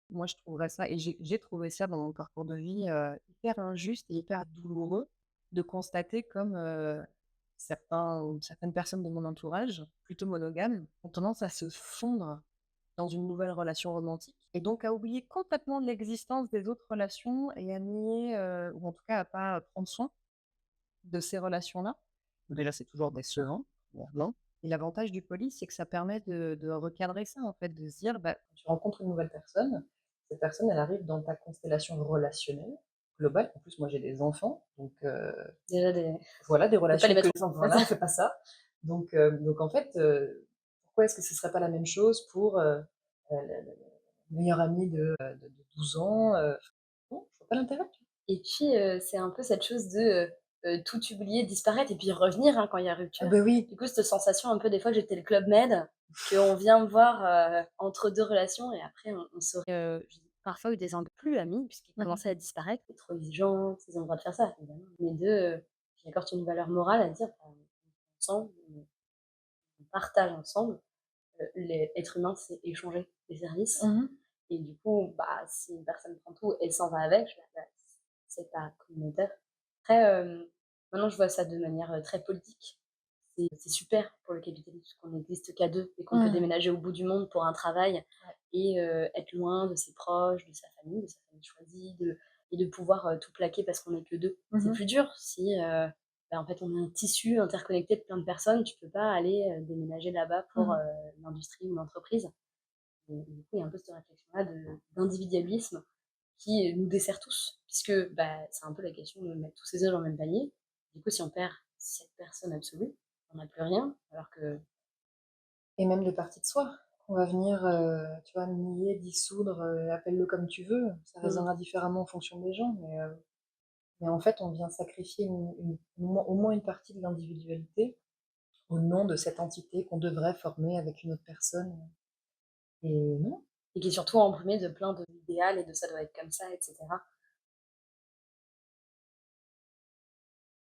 Moi, je trouverais ça et j'ai trouvé ça dans mon parcours de vie, hyper injuste et hyper douloureux de constater comme, certains ou certaines personnes de mon entourage, plutôt monogames, ont tendance à se fondre dans une nouvelle relation romantique et donc à oublier complètement l'existence des autres relations et à nier, ou en tout cas à pas prendre soin de ces relations-là. Déjà, c'est toujours décevant, clairement. Et l'avantage du poly, c'est que ça permet de recadrer ça, en fait, de se dire, bah, quand tu rencontres une nouvelle personne, cette personne, elle arrive dans ta constellation relationnelle globale. En plus, moi, j'ai des enfants, donc Déjà des voilà, des faut pas les relations que mettre en voilà, on fait pas ça. Donc en fait, pourquoi est-ce que ce serait pas la même chose pour, le meilleur ami de 12 ans, non, je vois pas l'intérêt, tu et puis, c'est un peu cette chose de, tout oublier, disparaître et puis revenir, hein, quand il y a ah rupture. bah oui! Du coup, cette sensation un peu des fois que j'étais le club med, qu'on vient me voir, entre 2 relations et après on se j'ai parfois eu des angles plus amis puisqu'ils Mmh mh. commençaient à disparaître. C'est trop exigeant, ils ont le droit de faire ça, évidemment. Mais de, qui accordent une valeur morale à dire, bah, ensemble, on partage ensemble. L'être humain, c'est échanger des services. Mmh. Et du coup, bah, si une personne prend tout et s'en va avec, je fais: «Bah, c'est pas communautaire». Après, maintenant je vois ça de manière, très politique. C'est super pour le capitalisme qu'on n'existe qu'à 2 et qu'on peut Mmh. déménager au bout du monde pour un travail Ouais. et être loin de ses proches, de sa famille choisie, et de pouvoir, tout plaquer parce qu'on est que 2. C'est Mmh. plus dur si, bah, en fait, on est un tissu interconnecté de plein de personnes. Tu peux pas aller, déménager là-bas pour, Mmh. l'industrie ou l'entreprise. Et du coup, il y a un peu cette réflexion-là d'individualisme qui nous dessert tous, puisque bah, c'est un peu la question de mettre tous ses œufs dans le même panier. Du coup, si on perd cette personne absolue, on n'a plus rien, alors que Et même de partie de soi. On va venir, tu vois, nier, dissoudre, appelle-le comme tu veux, ça mmh, résonnera différemment en fonction des gens, mais en fait, on vient sacrifier au moins une partie de l'individualité au nom de cette entité qu'on devrait former avec une autre personne, et non. et qui est surtout embrumé de plein d'idéal et de ça doit être comme ça, etc.